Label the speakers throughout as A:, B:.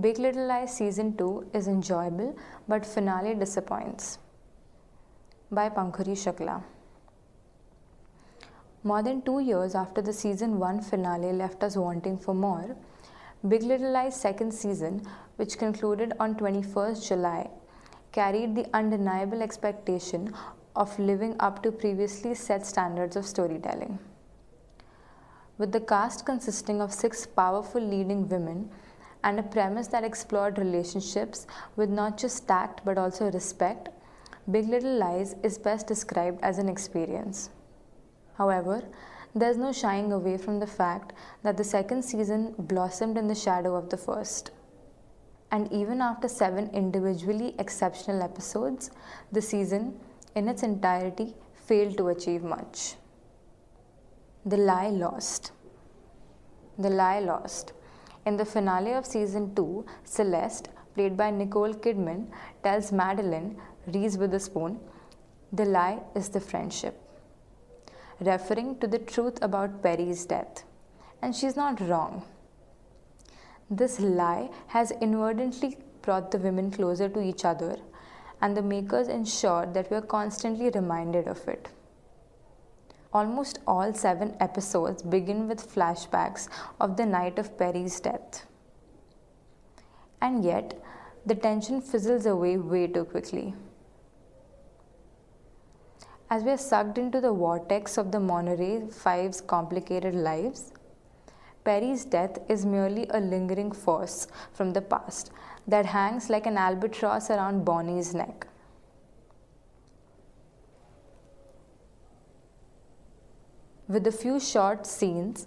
A: Big Little Lies Season 2 is enjoyable, but finale disappoints. By Pankhuri Shukla. More than 2 years after the Season 1 finale left us wanting for more, Big Little Lies' second season, which concluded on 21st July, carried the undeniable expectation of living up to previously set standards of storytelling. With the cast consisting of 6 powerful leading women and a premise that explored relationships with not just tact but also respect, Big Little Lies is best described as an experience. However, there's no shying away from the fact that the second season blossomed in the shadow of the first. And even after 7 individually exceptional episodes, the season, in its entirety, failed to achieve much. The Lie Lost. The Lie Lost. In the finale of Season 2, Celeste, played by Nicole Kidman, tells Madeline, Reese Witherspoon, the lie is the friendship, referring to the truth about Perry's death. And she's not wrong. This lie has inadvertently brought the women closer to each other, and the makers ensured that we are constantly reminded of it. Almost all 7 episodes begin with flashbacks of the night of Perry's death. And yet, the tension fizzles away way too quickly. As we are sucked into the vortex of the Monterey Five's complicated lives, Perry's death is merely a lingering force from the past that hangs like an albatross around Bonnie's neck. With a few short scenes,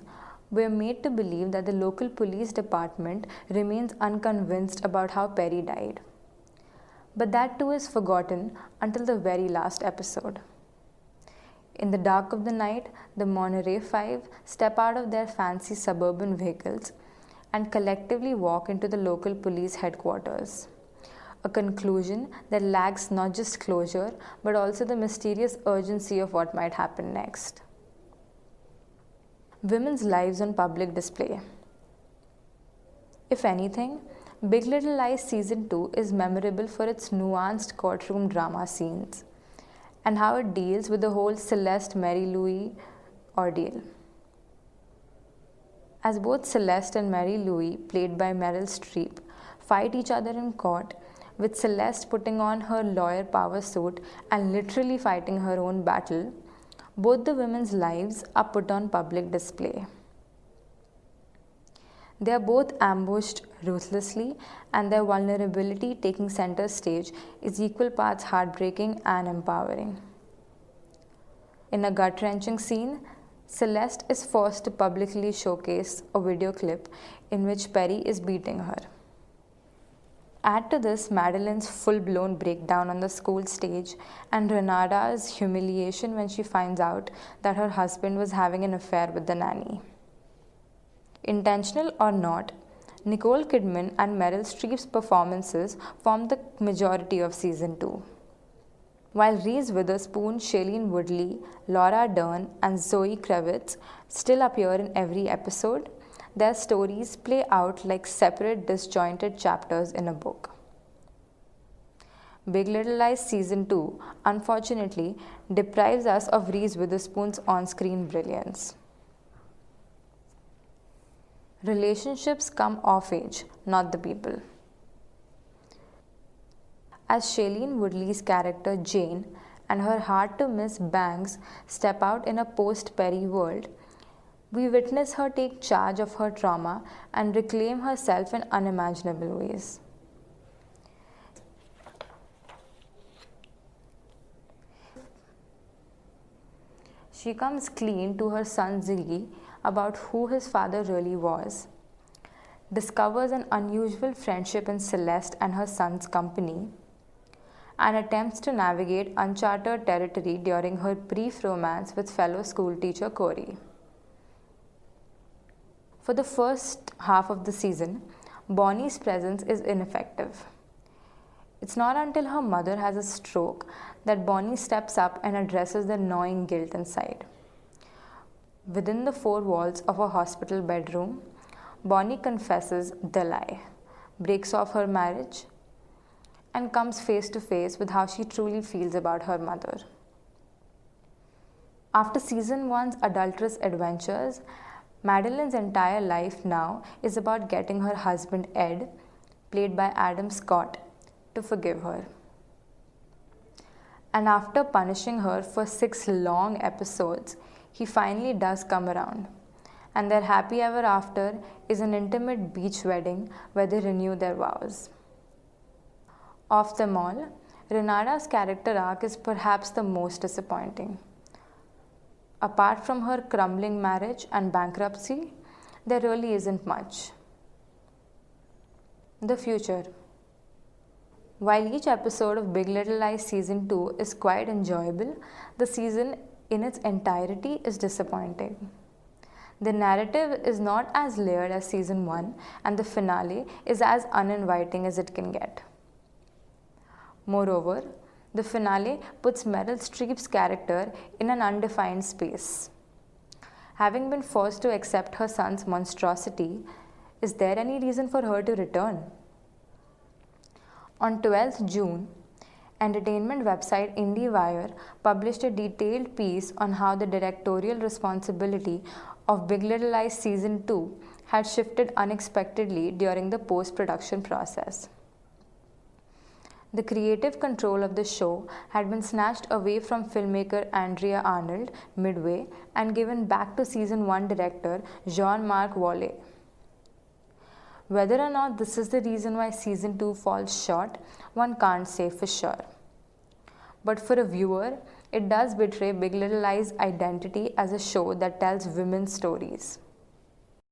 A: we are made to believe that the local police department remains unconvinced about how Perry died. But that too is forgotten until the very last episode. In the dark of the night, the Monterey Five step out of their fancy suburban vehicles and collectively walk into the local police headquarters. A conclusion that lacks not just closure, but also the mysterious urgency of what might happen next. Women's lives on public display. If anything, Big Little Lies Season 2 is memorable for its nuanced courtroom drama scenes and how it deals with the whole Celeste Mary Louise ordeal. As both Celeste and Mary Louise, played by Meryl Streep, fight each other in court, with Celeste putting on her lawyer power suit and literally fighting her own battle, both the women's lives are put on public display. They are both ambushed ruthlessly, and their vulnerability taking center stage is equal parts heartbreaking and empowering. In a gut-wrenching scene, Celeste is forced to publicly showcase a video clip in which Perry is beating her. Add to this Madeline's full-blown breakdown on the school stage and Renada's humiliation when she finds out that her husband was having an affair with the nanny. Intentional or not, Nicole Kidman and Meryl Streep's performances form the majority of Season 2. While Reese Witherspoon, Shailene Woodley, Laura Dern, and Zoe Kravitz still appear in every episode, their stories play out like separate disjointed chapters in a book. Big Little Lies Season 2, unfortunately, deprives us of Reese Witherspoon's on-screen brilliance. Relationships come of age, not the people. As Shailene Woodley's character Jane and her hard-to-miss Banks step out in a post-Perry world, we witness her take charge of her trauma and reclaim herself in unimaginable ways. She comes clean to her son Ziggy about who his father really was, discovers an unusual friendship in Celeste and her son's company, and attempts to navigate uncharted territory during her brief romance with fellow schoolteacher Corey. For the first half of the season, Bonnie's presence is ineffective. It's not until her mother has a stroke that Bonnie steps up and addresses the gnawing guilt inside. Within the 4 walls of a hospital bedroom, Bonnie confesses the lie, breaks off her marriage, and comes face to face with how she truly feels about her mother. After season 1's adulterous adventures, Madeline's entire life now is about getting her husband Ed, played by Adam Scott, to forgive her. And after punishing her for 6 long episodes, he finally does come around. And their happy ever after is an intimate beach wedding where they renew their vows. Of them all, Renata's character arc is perhaps the most disappointing. Apart from her crumbling marriage and bankruptcy, there really isn't much. The future. While each episode of Big Little Lies Season 2 is quite enjoyable, the season in its entirety is disappointing. The narrative is not as layered as Season 1, and the finale is as uninviting as it can get. Moreover, the finale puts Meryl Streep's character in an undefined space. Having been forced to accept her son's monstrosity, is there any reason for her to return? On 12th June, entertainment website IndieWire published a detailed piece on how the directorial responsibility of Big Little Lies Season 2 had shifted unexpectedly during the post-production process. The creative control of the show had been snatched away from filmmaker Andrea Arnold midway and given back to Season 1 director Jean-Marc Vallée. Whether or not this is the reason why Season 2 falls short, one can't say for sure. But for a viewer, it does betray Big Little Lies' identity as a show that tells women's stories.